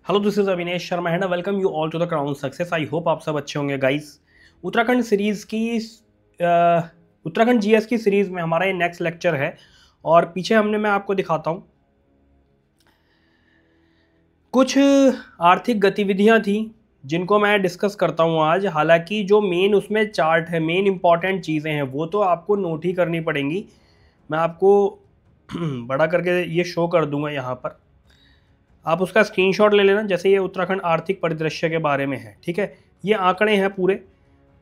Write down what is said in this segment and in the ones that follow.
Hello, this is Avinesh Sharma and welcome you all to the crown success. I hope आप सब अच्छे होंगे guys. Uttarakhand series की उत्तराखंड जीएस की सीरीज़ में हमारा ये नेक्स्ट लेक्चर है और पीछे मैं आपको दिखाता हूँ कुछ आर्थिक गतिविधियाँ थी जिनको मैं डिस्कस करता हूँ आज। हालांकि जो मेन उसमें चार्ट है, मेन इंपॉर्टेंट चीज़ें हैं वो तो आपको नोट ही करनी पड़ेंगी। मैं आपको बड़ा करके ये शो कर दूंगा यहाँ पर, आप उसका स्क्रीनशॉट ले लेना। जैसे ये उत्तराखंड आर्थिक परिदृश्य के बारे में है, ठीक है। ये आंकड़े हैं पूरे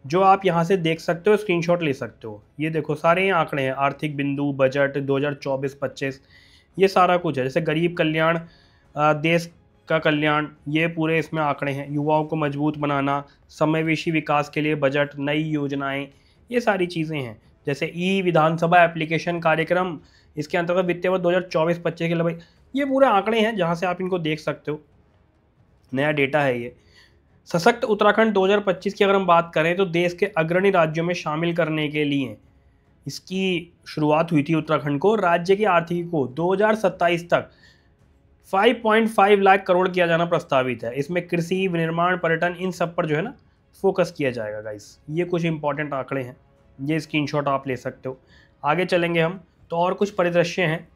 जो आप यहाँ से देख सकते हो, स्क्रीनशॉट ले सकते हो। ये देखो सारे ये आंकड़े हैं, आर्थिक बिंदु, बजट 2024-25, ये सारा कुछ है। जैसे गरीब कल्याण, देश का कल्याण, ये पूरे इसमें आंकड़े हैं। युवाओं को मजबूत बनाना, समावेशी विकास के लिए बजट, नई योजनाएं, ये सारी चीज़ें हैं। जैसे ई विधानसभा एप्लीकेशन कार्यक्रम, इसके अंतर्गत वित्तीय वर्ष 2024-25 के लिए ये पूरे आंकड़े हैं जहाँ से आप इनको देख सकते हो। नया डेटा है ये। सशक्त उत्तराखंड 2025 की अगर हम बात करें तो देश के अग्रणी राज्यों में शामिल करने के लिए इसकी शुरुआत हुई थी। उत्तराखंड को राज्य की आर्थिकी को 2027 तक 5.5 लाख करोड़ किया जाना प्रस्तावित है। इसमें कृषि, विनिर्माण, पर्यटन, इन सब पर जो है ना फोकस किया जाएगा गाइस। ये कुछ इंपॉर्टेंट आंकड़े हैं, ये स्क्रीनशॉट आप ले सकते हो। आगे चलेंगे हम तो और कुछ परिदृश्य हैं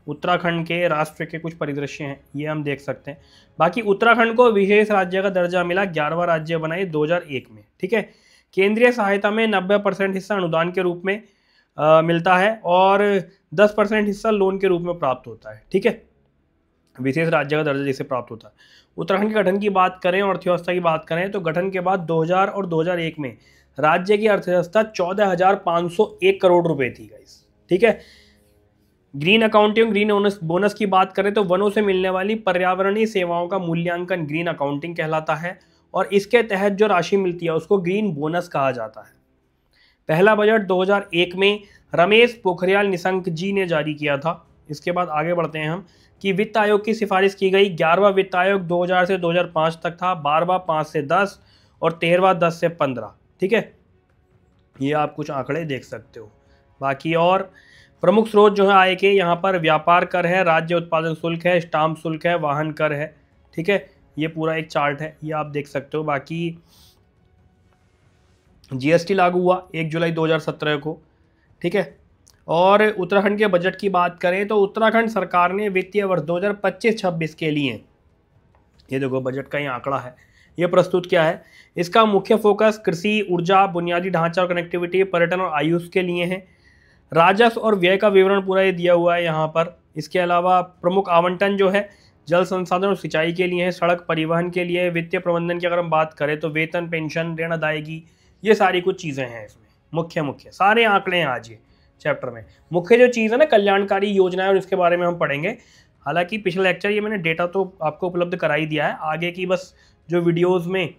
उत्तराखंड के, राष्ट्र के कुछ परिदृश्य हैं, ये हम देख सकते हैं। बाकी उत्तराखंड को विशेष राज्य का दर्जा मिला, 11वां राज्य बना ये 2001 में, ठीक है। केंद्रीय सहायता में 90% हिस्सा अनुदान के रूप में मिलता है और 10% हिस्सा लोन के रूप में प्राप्त होता है, ठीक है। विशेष राज्य का दर्जा जिसे प्राप्त होता है। उत्तराखंड के गठन की बात करें और अर्थव्यवस्था की बात करें तो गठन के बाद 2000 और 2001 में राज्य की अर्थव्यवस्था 14,501 करोड़ रुपए थी गाइस, ठीक है। ग्रीन अकाउंटिंग, ग्रीन बोनस की बात करें तो वनों से मिलने वाली पर्यावरणीय सेवाओं का मूल्यांकन ग्रीन अकाउंटिंग कहलाता है और इसके तहत जो राशि मिलती है उसको ग्रीन बोनस कहा जाता है। पहला बजट 2001 में रमेश पोखरियाल निशंक जी ने जारी किया था। इसके बाद आगे बढ़ते हैं हम कि वित्त आयोग की सिफारिश की गई। 11वां वित्त आयोग 2000 से 2005 तक था, 12वां 5 से 10 और 13वां 10 से 15, ठीक है। ये आप कुछ आंकड़े देख सकते हो। बाकी और प्रमुख स्रोत जो है आय के, यहाँ पर व्यापार कर है, राज्य उत्पादन शुल्क है, स्टाम्प शुल्क है, वाहन कर है, ठीक है। ये पूरा एक चार्ट है, ये आप देख सकते हो। बाकी जीएसटी लागू हुआ 1 जुलाई 2017 को, ठीक है। और उत्तराखंड के बजट की बात करें तो उत्तराखंड सरकार ने वित्तीय वर्ष 2025-26 के लिए, ये देखो बजट का ये आंकड़ा है, ये प्रस्तुत किया है। इसका मुख्य फोकस कृषि, ऊर्जा, बुनियादी ढांचा और कनेक्टिविटी, पर्यटन और आयुष के लिए है। राजस्व और व्यय का विवरण पूरा ये दिया हुआ है यहाँ पर। इसके अलावा प्रमुख आवंटन जो है जल संसाधन और सिंचाई के लिए है, सड़क परिवहन के लिए। वित्तीय प्रबंधन की अगर हम बात करें तो वेतन, पेंशन, ऋण अदायगी, ये सारी कुछ चीज़ें हैं इसमें। मुख्य सारे आंकड़े हैं आज ये चैप्टर में। मुख्य जो चीज़ है ना कल्याणकारी योजनाएं, और इसके बारे में हम पढ़ेंगे। हालांकि पिछले लेक्चर ये मैंने डेटा तो आपको उपलब्ध करा ही दिया है, आगे की बस जो वीडियोज़ में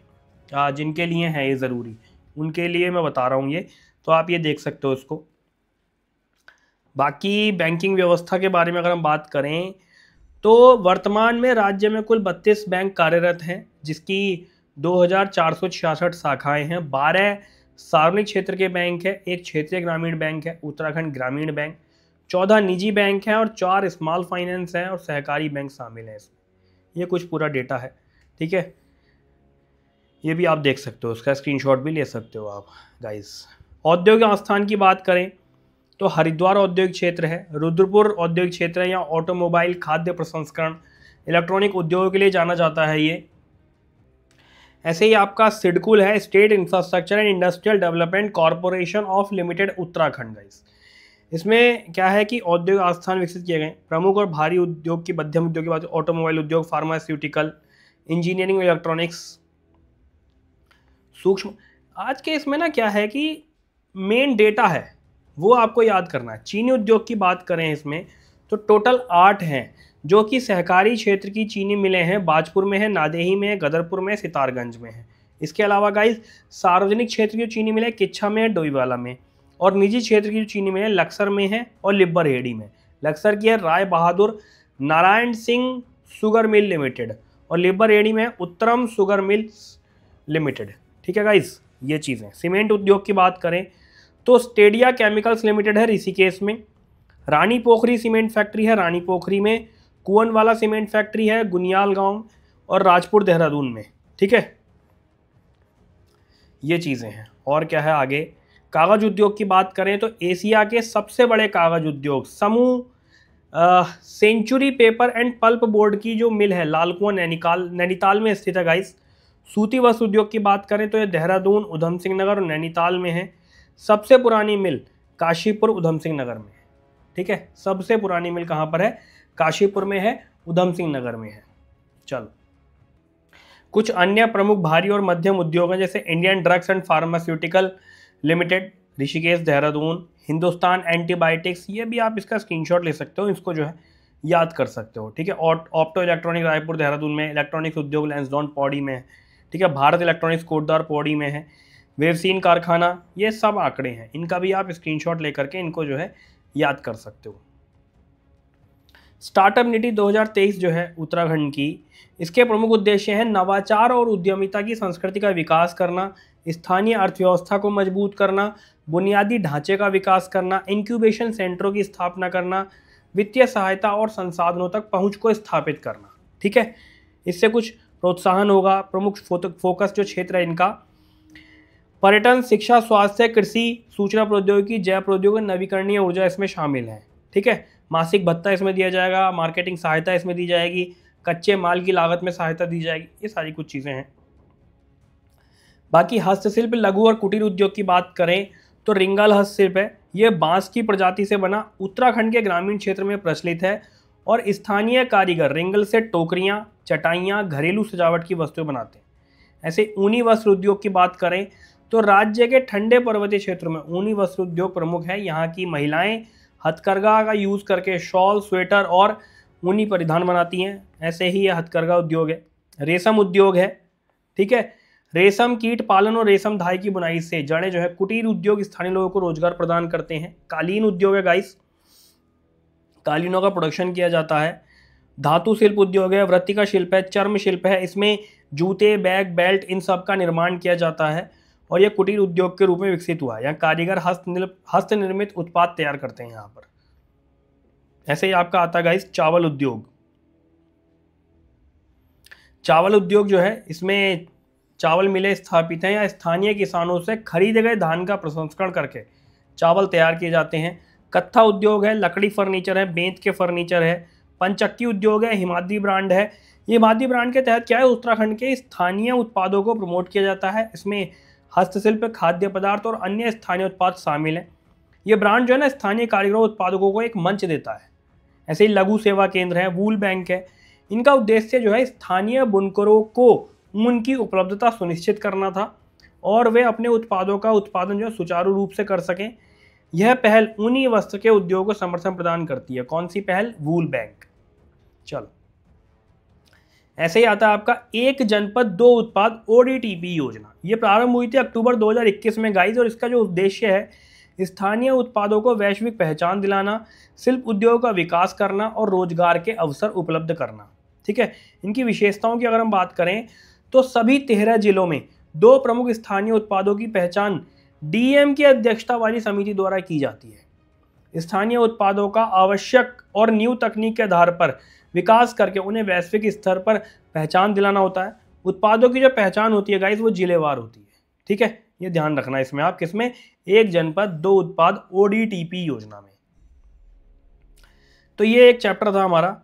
जिनके लिए है ये ज़रूरी, उनके लिए मैं बता रहा हूँ ये, तो आप ये देख सकते हो इसको। बाकी बैंकिंग व्यवस्था के बारे में अगर हम बात करें तो वर्तमान में राज्य में कुल 32 बैंक कार्यरत हैं, जिसकी 2466 शाखाएं हैं। 12 सार्वजनिक क्षेत्र के बैंक है, एक क्षेत्रीय ग्रामीण बैंक है उत्तराखंड ग्रामीण बैंक, 14 निजी बैंक हैं और 4 स्मॉल फाइनेंस हैं और सहकारी बैंक शामिल हैं इसमें। ये कुछ पूरा डेटा है, ठीक है। ये भी आप देख सकते हो, उसका स्क्रीनशॉट भी ले सकते हो आप गाइस। औद्योगिक आस्थान की बात करें तो हरिद्वार औद्योगिक क्षेत्र है, रुद्रपुर औद्योगिक क्षेत्र है, या ऑटोमोबाइल, खाद्य प्रसंस्करण, इलेक्ट्रॉनिक उद्योग के लिए जाना जाता है ये। ऐसे ही आपका सिडकुल है, state infrastructure and industrial development corporation of limited Uttarakhand guys. इसमें क्या है कि औद्योगिक आस्थान विकसित किए गए। प्रमुख और भारी उद्योग की, मध्यम उद्योग की बात, ऑटोमोबाइल उद्योग, फार्मास्यूटिकल, इंजीनियरिंग, इलेक्ट्रॉनिक्स, सूक्ष्म। आज के इसमें ना क्या है कि मेन डेटा है वो आपको याद करना है। चीनी उद्योग की बात करें इसमें तो टोटल 8 हैं जो कि सहकारी क्षेत्र की चीनी मिलें हैं। बाजपुर में है, नादेही में है, गदरपुर में, सितारगंज में है। इसके अलावा गाइस सार्वजनिक क्षेत्र की जो चीनी मिल है किच्छा में है, डोईवाला में, और निजी क्षेत्र की जो चीनी मिल है लक्सर में है और लिब्बरहेड़ी में। लक्सर की है Rai Bahadur Narayan Singh Sugar Mill Limited और लिब्बरहेड़ी में है उत्तरम शुगर मिल्स लिमिटेड, ठीक है गाइस। ये चीज़ें। सीमेंट उद्योग की बात करें तो स्टेडिया केमिकल्स लिमिटेड है ऋषिकेश में, रानी पोखरी सीमेंट फैक्ट्री है रानी पोखरी में, कुआनवाला सीमेंट फैक्ट्री है गुनियाल गांव, और राजपुर देहरादून में। ठीक है, ये चीज़ें हैं। और क्या है आगे, कागज उद्योग की बात करें तो एशिया के सबसे बड़े कागज उद्योग समूह century paper and pulp board की जो मिल है लालकुआं नैनीताल में स्थित है गाइस। सूती वस्त्र उद्योग की बात करें तो ये देहरादून, उधम सिंह नगर और नैनीताल में है। सबसे पुरानी मिल काशीपुर उधम सिंह नगर में है। ठीक है, सबसे पुरानी मिल कहाँ पर है, काशीपुर में है, उधम सिंह नगर में है। चलो, कुछ अन्य प्रमुख भारी और मध्यम उद्योग हैं जैसे Indian drugs and pharmaceutical limited Rishikesh Dehradun, Hindustan antibiotics, ये भी आप इसका स्क्रीनशॉट ले सकते हो, इसको जो है याद कर सकते हो। ठीक है, ऑप्टो इलेक्ट्रॉनिक रायपुर देहरादून में, इलेक्ट्रॉनिक्स उद्योग लैंसडाउन पौड़ी में है। ठीक है, भारत इलेक्ट्रॉनिक्स कोटद्वार पौड़ी में है, वेवसीन कारखाना, ये सब आंकड़े हैं, इनका भी आप स्क्रीनशॉट लेकर के इनको जो है याद कर सकते हो। स्टार्टअप नीति 2023 जो है उत्तराखंड की, इसके प्रमुख उद्देश्य हैं नवाचार और उद्यमिता की संस्कृति का विकास करना, स्थानीय अर्थव्यवस्था को मजबूत करना, बुनियादी ढांचे का विकास करना, इंक्यूबेशन सेंटरों की स्थापना करना, वित्तीय सहायता और संसाधनों तक पहुंच को स्थापित करना। ठीक है, इससे कुछ प्रोत्साहन होगा। प्रमुख फोकस जो क्षेत्र है इनका पर्यटन, शिक्षा, स्वास्थ्य, कृषि, सूचना प्रौद्योगिकी, जैव प्रौद्योगिकी, नवीकरणीय ऊर्जा इसमें शामिल है। ठीक है, मासिक भत्ता इसमें दिया जाएगा, मार्केटिंग सहायता इसमें दी जाएगी, कच्चे माल की लागत में सहायता दी जाएगी, ये सारी कुछ चीज़ें हैं। बाकी हस्तशिल्प, लघु और कुटीर उद्योग की बात करें तो रिंगल हस्तशिल्प है, ये बांस की प्रजाति से बना उत्तराखंड के ग्रामीण क्षेत्र में प्रचलित है और स्थानीय कारीगर रिंगल से टोकरियां, चटाइयां, घरेलू सजावट की वस्तुएं बनाते हैं। ऐसे ऊनी वस्त्र उद्योग की बात करें तो राज्य के ठंडे पर्वतीय क्षेत्रों में ऊनी वस्त्र उद्योग प्रमुख है। यहाँ की महिलाएं हथकरघा का यूज करके शॉल, स्वेटर और ऊनी परिधान बनाती हैं। ऐसे ही यह हथकरघा उद्योग है। रेशम उद्योग है। ठीक है, रेशम कीट पालन और रेशम धाई की बुनाई से जड़ें जो है कुटीर उद्योग स्थानीय लोगों को रोजगार प्रदान करते हैं। कालीन उद्योग है गाइस, कालीनों का प्रोडक्शन किया जाता है। धातु शिल्प उद्योग है, वृत्तिका शिल्प है, चर्म शिल्प है, इसमें जूते, बैग, बेल्ट इन सब का निर्माण किया जाता है और यह कुटीर उद्योग के रूप में विकसित हुआ है। यहाँ कारीगर हस्त निर्मित उत्पाद तैयार करते हैं यहाँ पर। ऐसे ही आपका आता है गाइस चावल उद्योग। चावल उद्योग जो है इसमें चावल मिलें स्थापित हैं या स्थानीय किसानों से खरीदे गए धान का प्रसंस्करण करके चावल तैयार किए जाते हैं। कत्था उद्योग है, लकड़ी फर्नीचर है, बेंत के फर्नीचर है। पंचक्की उद्योग है, हिमाद्री ब्रांड है। ये हिमाद्री ब्रांड के तहत क्या है, उत्तराखंड के स्थानीय उत्पादों को प्रमोट किया जाता है। इसमें हस्तशिल्प, खाद्य पदार्थ और अन्य स्थानीय उत्पाद शामिल हैं। ये ब्रांड जो है ना स्थानीय कारीगरों उत्पादकों को एक मंच देता है। ऐसे ही लघु सेवा केंद्र है, वूल बैंक है। इनका उद्देश्य जो है स्थानीय बुनकरों को ऊन की उपलब्धता सुनिश्चित करना था और वे अपने उत्पादों का उत्पादन जो है सुचारू रूप से कर सकें। यह पहल ऊनी वस्त्र के उद्योग को समर्थन प्रदान करती है। कौन सी पहल? वूल बैंक। चलो, ऐसे ही आता है आपका एक जनपद दो उत्पाद ODTP योजना। ये प्रारंभ हुई थी अक्टूबर 2021 में गाइज और इसका जो उद्देश्य है स्थानीय उत्पादों को वैश्विक पहचान दिलाना, शिल्प उद्योग का विकास करना और रोजगार के अवसर उपलब्ध करना। ठीक है, इनकी विशेषताओं की अगर हम बात करें तो सभी 13 जिलों में 2 प्रमुख स्थानीय उत्पादों की पहचान DM की अध्यक्षता वाली समिति द्वारा की जाती है। स्थानीय उत्पादों का आवश्यक और न्यू तकनीक के आधार पर विकास करके उन्हें वैश्विक स्तर पर पहचान दिलाना होता है। उत्पादों की जो पहचान होती है गाइस वो जिलेवार होती है। ठीक है, ये ध्यान रखना इसमें आप, किसमें? एक जनपद दो उत्पाद ODTP योजना में। तो ये एक चैप्टर था हमारा।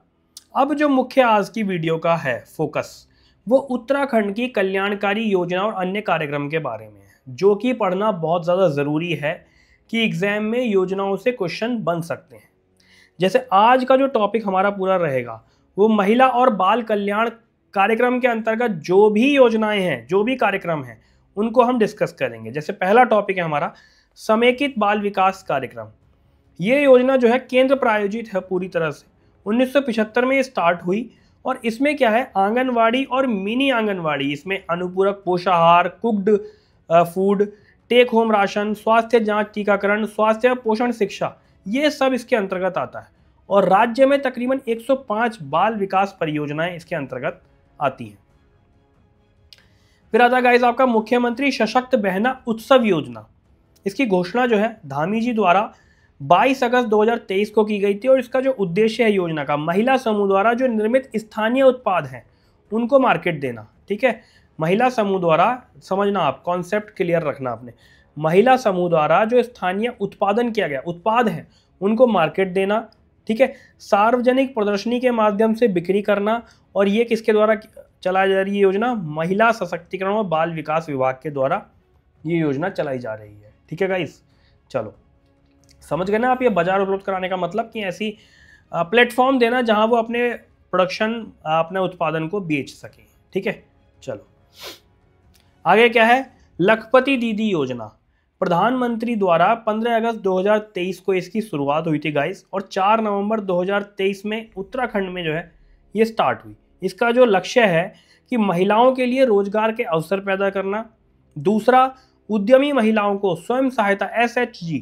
अब जो मुख्य आज की वीडियो का है फोकस, वो उत्तराखंड की कल्याणकारी योजना और अन्य कार्यक्रम के बारे में है, जो कि पढ़ना बहुत ज़्यादा ज़रूरी है कि एग्जाम में योजनाओं से क्वेश्चन बन सकते हैं। जैसे आज का जो टॉपिक हमारा पूरा रहेगा वो महिला और बाल कल्याण कार्यक्रम के अंतर्गत जो भी योजनाएं हैं, जो भी कार्यक्रम हैं, उनको हम डिस्कस करेंगे। जैसे पहला टॉपिक है हमारा समेकित बाल विकास कार्यक्रम। ये योजना जो है केंद्र प्रायोजित है पूरी तरह से। 1975 में ये स्टार्ट हुई और इसमें क्या है, आंगनवाड़ी और मिनी आंगनवाड़ी, इसमें अनुपूरक पोषाहार, cooked food, take home ration, स्वास्थ्य जांच, टीकाकरण, स्वास्थ्य पोषण शिक्षा, ये सब इसके अंतर्गत आता है। और राज्य में तकरीबन 105 बाल विकास परियोजनाएं इसके अंतर्गत आती हैं। फिर आता है गाइस आपका मुख्यमंत्री सशक्त बहना उत्सव योजना। इसकी घोषणा जो है धामी जी द्वारा 22 अगस्त 2023 को की गई थी और इसका जो उद्देश्य है योजना का, महिला समूह द्वारा जो निर्मित स्थानीय उत्पाद हैं उनको मार्केट देना। ठीक है, महिला समूह द्वारा, समझना आप, कॉन्सेप्ट क्लियर रखना आपने, महिला समूह द्वारा जो स्थानीय उत्पादन किया गया उत्पाद है उनको मार्केट देना। ठीक है, सार्वजनिक प्रदर्शनी के माध्यम से बिक्री करना, और ये किसके द्वारा चलाई जा रही है योजना? महिला सशक्तिकरण और बाल विकास विभाग के द्वारा ये योजना चलाई जा रही है। ठीक है गाइस, चलो समझ गए ना आप? ये बाजार उपलब्ध कराने का मतलब कि ऐसी प्लेटफॉर्म देना जहां वो अपने प्रोडक्शन, अपने उत्पादन को बेच सकें। ठीक है, चलो आगे क्या है? लखपति दीदी योजना, प्रधानमंत्री द्वारा 15 अगस्त 2023 को इसकी शुरुआत हुई थी गाइस, और 4 नवंबर 2023 में उत्तराखंड में जो है ये स्टार्ट हुई। इसका जो लक्ष्य है कि महिलाओं के लिए रोजगार के अवसर पैदा करना। दूसरा, उद्यमी महिलाओं को स्वयं सहायता SHG,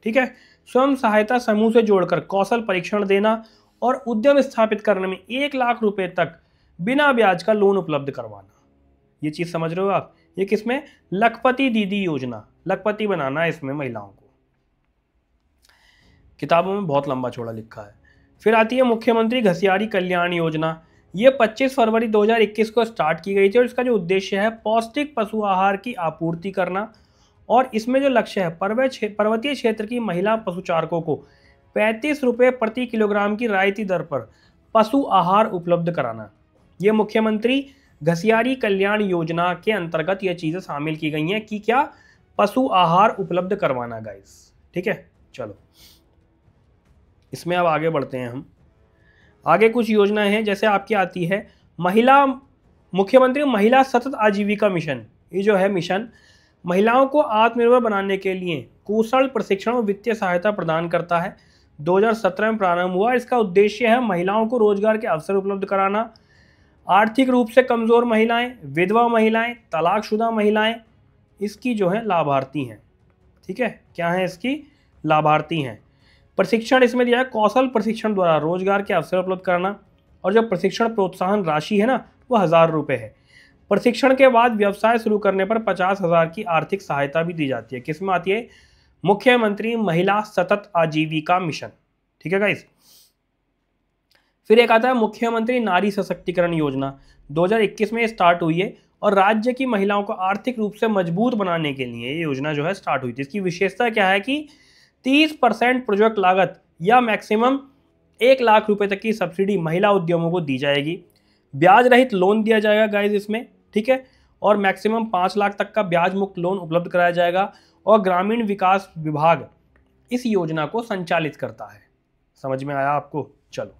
ठीक है, स्वयं सहायता समूह से जोड़कर कौशल परीक्षण देना और उद्यम स्थापित करने में 1 लाख रुपए तक बिना ब्याज का लोन उपलब्ध करवाना। ये चीज समझ रहे हो आप? ये किसमें? लखपति दीदी योजना, लखपति बनाना है इसमें महिलाओं को। किताबों में बहुत लंबा चौड़ा लिखा है। फिर आती है मुख्यमंत्री घसियारी कल्याण योजना। ये 25 फरवरी 2021 को स्टार्ट की गई थी और इसका जो उद्देश्य है पौष्टिक पशु आहार की आपूर्ति करना, और इसमें जो लक्ष्य है पर्वतीय क्षेत्र की महिला पशुचारकों को 35 रुपये प्रति किलोग्राम की रियायती दर पर पशु आहार उपलब्ध कराना। ये मुख्यमंत्री घसियारी कल्याण योजना के अंतर्गत ये चीज़ें शामिल की गई हैं कि क्या? पशु आहार उपलब्ध करवाना गाइस। ठीक है, चलो इसमें अब आगे बढ़ते हैं हम। आगे कुछ योजनाएं हैं, जैसे आपकी आती है मुख्यमंत्री महिला सतत आजीविका मिशन। ये जो है मिशन महिलाओं को आत्मनिर्भर बनाने के लिए कुशल प्रशिक्षण और वित्तीय सहायता प्रदान करता है। 2017 में प्रारंभ हुआ। इसका उद्देश्य है महिलाओं को रोजगार के अवसर उपलब्ध कराना। आर्थिक रूप से कमजोर महिलाएं, विधवा महिलाएं, तलाकशुदा महिलाएं इसकी जो है लाभार्थी हैं। ठीक है, क्या है इसकी? लाभार्थी हैं। प्रशिक्षण इसमें दिया है, कौशल प्रशिक्षण द्वारा रोजगार के अवसर उपलब्ध कराना, और जो प्रशिक्षण प्रोत्साहन राशि है ना वो 1000 रुपये है। प्रशिक्षण के बाद व्यवसाय शुरू करने पर 50,000 की आर्थिक सहायता भी दी जाती है। किसमें आती है? मुख्यमंत्री महिला सतत आजीविका मिशन। ठीक है गाइस। फिर एक आता है मुख्यमंत्री नारी सशक्तिकरण योजना। 2021 में स्टार्ट हुई है और राज्य की महिलाओं को आर्थिक रूप से मजबूत बनाने के लिए ये योजना जो है स्टार्ट हुई थी। इसकी विशेषता क्या है कि 30% प्रोजेक्ट लागत या मैक्सिमम 1 लाख रुपए तक की सब्सिडी महिला उद्यमों को दी जाएगी। ब्याज रहित लोन दिया जाएगा गाइस इसमें। ठीक है, और मैक्सिमम 5 लाख तक का ब्याज मुक्त लोन उपलब्ध कराया जाएगा, और ग्रामीण विकास विभाग इस योजना को संचालित करता है। समझ में आया आपको? चलो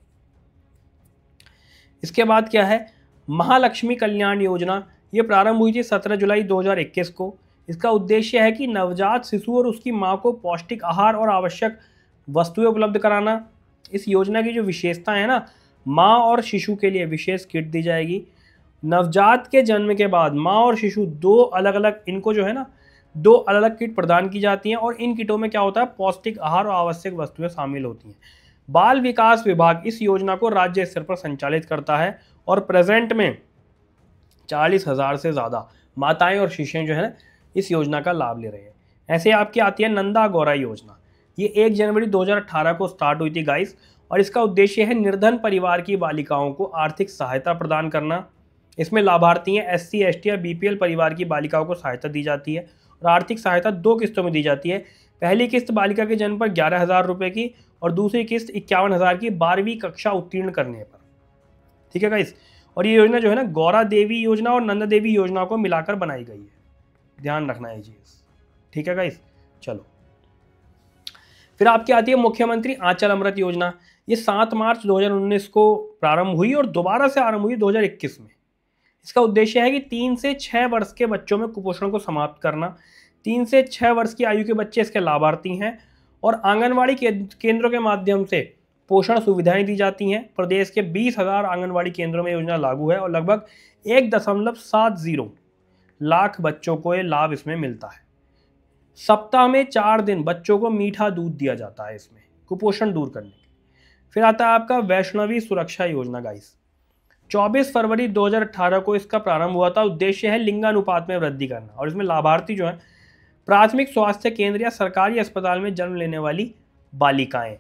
इसके बाद क्या है? महालक्ष्मी कल्याण योजना। ये प्रारंभ हुई थी 17 जुलाई 2021 को। इसका उद्देश्य है कि नवजात शिशु और उसकी मां को पौष्टिक आहार और आवश्यक वस्तुएं उपलब्ध कराना। इस योजना की जो विशेषता है ना, मां और शिशु के लिए विशेष किट दी जाएगी। नवजात के जन्म के बाद मां और शिशु दो अलग अलग किट प्रदान की जाती हैं, और इन किटों में क्या होता है? पौष्टिक आहार और आवश्यक वस्तुएं शामिल होती हैं। बाल विकास विभाग इस योजना को राज्य स्तर पर संचालित करता है, और प्रेजेंट में 40,000 से ज़्यादा माताएं और शिशुएं जो है इस योजना का लाभ ले रहे हैं। ऐसे आपकी आती है नंदा गौरा योजना। ये 1 जनवरी 2018 को स्टार्ट हुई थी गाइस, और इसका उद्देश्य है निर्धन परिवार की बालिकाओं को आर्थिक सहायता प्रदान करना। इसमें लाभार्थी हैं SC ST या BPL परिवार की बालिकाओं को सहायता दी जाती है, और आर्थिक सहायता 2 किस्तों में दी जाती है। पहली किस्त बालिका के जन्म पर 11,000 रुपये की, और दूसरी किस्त 51,000 की 12वीं कक्षा उत्तीर्ण करने पर। ठीक है गाइस, और ये योजना जो है ना गौरा देवी योजना और नंदा देवी योजना को मिलाकर बनाई गई है। ध्यान रखना है चीज। ठीक है गाइस, चलो फिर आपकी आती है मुख्यमंत्री आंचल अमृत योजना। ये 7 मार्च 2019 को प्रारंभ हुई और दोबारा से आरंभ हुई 2021 में। इसका उद्देश्य है कि 3 से 6 वर्ष के बच्चों में कुपोषण को समाप्त करना। 3 से 6 वर्ष की आयु के बच्चे इसके लाभार्थी हैं, और आंगनवाड़ी केंद्रों के माध्यम से पोषण सुविधाएं दी जाती हैं। प्रदेश के 20,000 आंगनवाड़ी केंद्रों में योजना लागू है, और लगभग 1.70 लाख बच्चों को ये लाभ इसमें मिलता है। सप्ताह में 4 दिन बच्चों को मीठा दूध दिया जाता है इसमें कुपोषण दूर करने के। फिर आता है आपका वैष्णवी सुरक्षा योजना गाइस। 24 फरवरी 2018 को इसका प्रारंभ हुआ था। उद्देश्य है लिंगानुपात में वृद्धि करना, और इसमें लाभार्थी जो है प्राथमिक स्वास्थ्य केंद्र या सरकारी अस्पताल में जन्म लेने वाली बालिकाएं,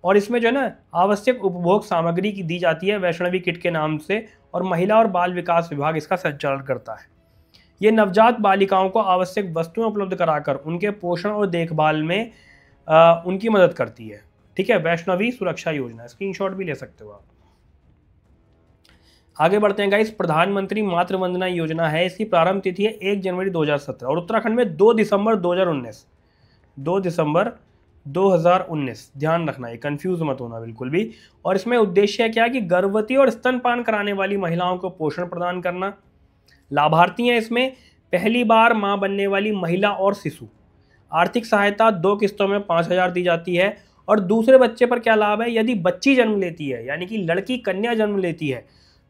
और इसमें जो है ना आवश्यक उपभोग सामग्री की दी जाती है वैष्णवी किट के नाम से, और महिला और बाल विकास विभाग इसका संचालन करता है। ये नवजात बालिकाओं को आवश्यक वस्तुएं उपलब्ध कराकर उनके पोषण और देखभाल में उनकी मदद करती है। ठीक है, वैष्णवी सुरक्षा योजना, स्क्रीनशॉट भी ले सकते हो आप। आगे बढ़ते हैं गाइस, प्रधानमंत्री मातृ वंदना योजना है, इसकी प्रारंभ तिथि है 1 जनवरी 2017 और उत्तराखंड में 2 दिसंबर 2019। 2 दिसंबर 2019, ध्यान रखना, ये कंफ्यूज मत होना बिल्कुल भी। और इसमें उद्देश्य क्या है कि गर्भवती और स्तनपान कराने वाली महिलाओं को पोषण प्रदान करना। लाभार्थी हैं इसमें पहली बार मां बनने वाली महिला और शिशु। आर्थिक सहायता 2 किस्तों में 5,000 दी जाती है। और दूसरे बच्चे पर क्या लाभ है, यदि बच्ची जन्म लेती है यानी कि लड़की कन्या जन्म लेती है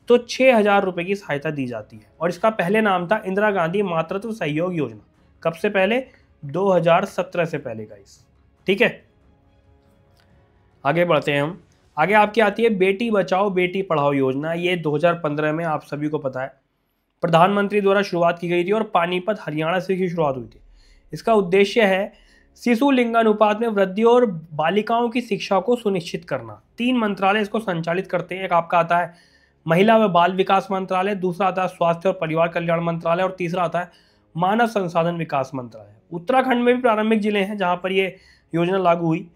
तो 6,000 रुपये की सहायता दी जाती है। और इसका पहले नाम था इंदिरा गांधी मातृत्व सहयोग योजना। कब से पहले? 2017 से पहले गाइस। ठीक है, आगे बढ़ते हैं हम। आगे आपकी आती है बेटी बचाओ बेटी पढ़ाओ योजना। ये 2015 में आप सभी को पता है प्रधानमंत्री द्वारा शुरुआत की गई थी और पानीपत हरियाणा से इसकी शुरुआत हुई थी। इसका उद्देश्य है शिशु लिंगानुपात में वृद्धि और बालिकाओं की शिक्षा को सुनिश्चित करना। 3 मंत्रालय इसको संचालित करते हैं। एक आपका आता है महिला व बाल विकास मंत्रालय, दूसरा आता है स्वास्थ्य और परिवार कल्याण मंत्रालय और तीसरा आता है मानव संसाधन विकास मंत्रालय। उत्तराखंड में भी प्रारंभिक जिले हैं जहां पर ये योजना लागू हुई।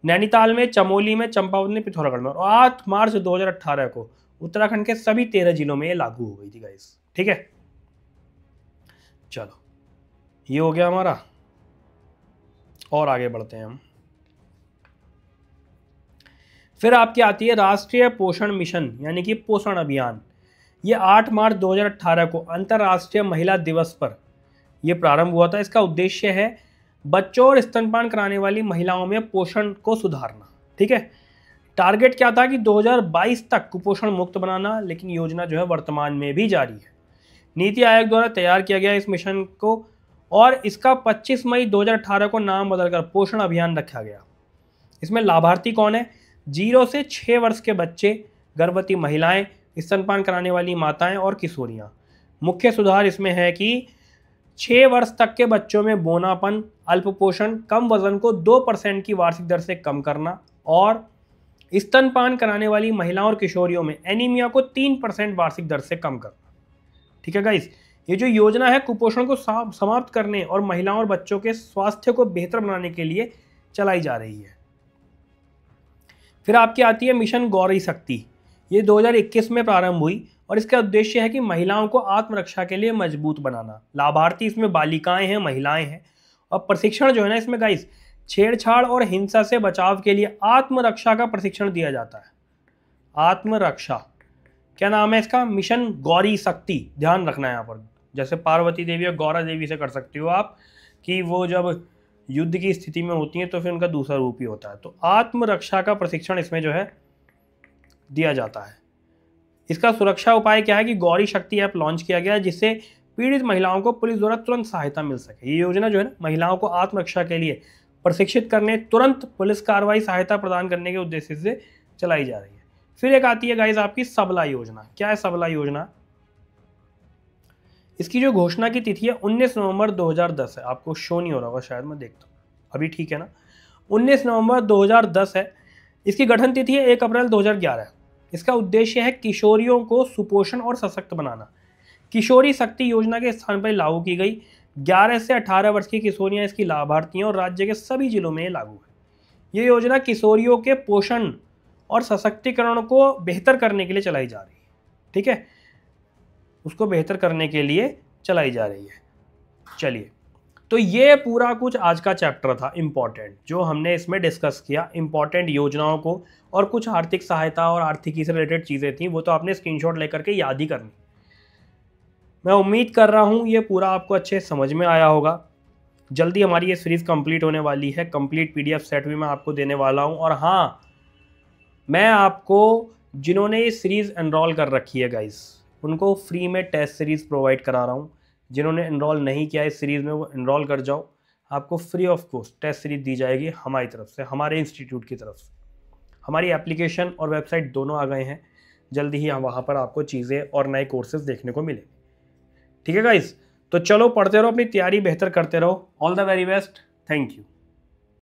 नैनीताल में, चमोली में, चंपावत में, पिथौरागढ़ में। और 8 मार्च 2018 को उत्तराखंड के सभी 13 जिलों में ये लागू हो गई थी गाइस। ठीक है, चलो ये हो गया हमारा, और आगे बढ़ते हैं हम। फिर आपकी आती है राष्ट्रीय पोषण मिशन यानी कि पोषण अभियान। ये 8 मार्च 2018 को अंतर्राष्ट्रीय महिला दिवस पर यह प्रारंभ हुआ था। इसका उद्देश्य है बच्चों और स्तनपान कराने वाली महिलाओं में पोषण को सुधारना। ठीक है, टारगेट क्या था कि 2022 तक कुपोषण मुक्त बनाना, लेकिन योजना जो है वर्तमान में भी जारी है। नीति आयोग द्वारा तैयार किया गया इस मिशन को और इसका 25 मई 2018 को नाम बदलकर पोषण अभियान रखा गया। इसमें लाभार्थी कौन है? 0 से 6 वर्ष के बच्चे, गर्भवती महिलाएं, स्तनपान कराने वाली माताएं और किशोरियां। मुख्य सुधार इसमें है कि 6 वर्ष तक के बच्चों में बोनापन, अल्पपोषण, कम वजन को 2% की वार्षिक दर से कम करना और स्तनपान कराने वाली महिलाओं और किशोरियों में एनीमिया को 3% वार्षिक दर से कम करना। ठीक है गाइस, ये जो योजना है कुपोषण को समाप्त करने और महिलाओं और बच्चों के स्वास्थ्य को बेहतर बनाने के लिए चलाई जा रही है। फिर आपकी आती है मिशन गौरी शक्ति। ये 2021 में प्रारंभ हुई और इसका उद्देश्य है कि महिलाओं को आत्मरक्षा के लिए मजबूत बनाना। लाभार्थी इसमें बालिकाएं हैं, महिलाएं हैं। और प्रशिक्षण जो है ना इसमें गाइस, छेड़छाड़ और हिंसा से बचाव के लिए आत्मरक्षा का प्रशिक्षण दिया जाता है। आत्मरक्षा, क्या नाम है इसका? मिशन गौरी शक्ति। ध्यान रखना है यहाँ पर, जैसे पार्वती देवी और गौरा देवी से कर सकते हो आप कि वो जब युद्ध की स्थिति में होती हैं तो फिर उनका दूसरा रूप ही होता है। तो आत्मरक्षा का प्रशिक्षण इसमें जो है दिया जाता है। इसका सुरक्षा उपाय क्या है कि गौरी शक्ति ऐप लॉन्च किया गया है जिससे पीड़ित महिलाओं को पुलिस द्वारा तुरंत सहायता मिल सके। ये योजना जो है ना महिलाओं को आत्मरक्षा के लिए प्रशिक्षित करने, तुरंत पुलिस कार्रवाई सहायता प्रदान करने के उद्देश्य से चलाई जा रही है। फिर एक आती है गाइस आपकी सबला योजना। क्या है सबला योजना? इसकी जो घोषणा की तिथि है 19 नवंबर 2010 है। आपको शो नहीं हो रहा होगा शायद, मैं देखता हूँ अभी, ठीक है ना? 19 नवंबर 2010 है। इसकी गठन तिथि है 1 अप्रैल 2011। इसका उद्देश्य है किशोरियों को सुपोषण और सशक्त बनाना। किशोरी शक्ति योजना के स्थान पर लागू की गई। 11 से 18 वर्ष की किशोरियां इसकी लाभार्थी हैं और राज्य के सभी जिलों में लागू है। ये योजना किशोरियों के पोषण और सशक्तिकरण को बेहतर करने के लिए चलाई जा रही है। ठीक है, उसको बेहतर करने के लिए चलाई जा रही है। चलिए, तो ये पूरा कुछ आज का चैप्टर था इंपॉर्टेंट, जो हमने इसमें डिस्कस किया। इंपॉर्टेंट योजनाओं को और कुछ आर्थिक सहायता और आर्थिकी से रिलेटेड चीज़ें थी, वो तो आपने स्क्रीनशॉट लेकर के याद ही करनी। मैं उम्मीद कर रहा हूँ ये पूरा आपको अच्छे समझ में आया होगा। जल्दी हमारी ये सीरीज़ कंप्लीट होने वाली है। कंप्लीट PDF सेट भी मैं आपको देने वाला हूँ। और हाँ, मैं आपको जिन्होंने ये सीरीज़ एनरोल कर रखी है गाइस, उनको फ्री में टेस्ट सीरीज़ प्रोवाइड करा रहा हूँ। जिन्होंने एनरोल नहीं किया इस सीरीज़ में वो एनरोल कर जाओ। आपको free of cost test series दी जाएगी हमारी तरफ से, हमारे इंस्टीट्यूट की तरफ से। हमारी एप्लीकेशन और वेबसाइट दोनों आ गए हैं। जल्दी ही वहाँ पर आपको चीज़ें और नए कोर्सेज देखने को मिले। ठीक है गाइस, तो चलो पढ़ते रहो, अपनी तैयारी बेहतर करते रहो। All the very best, thank you.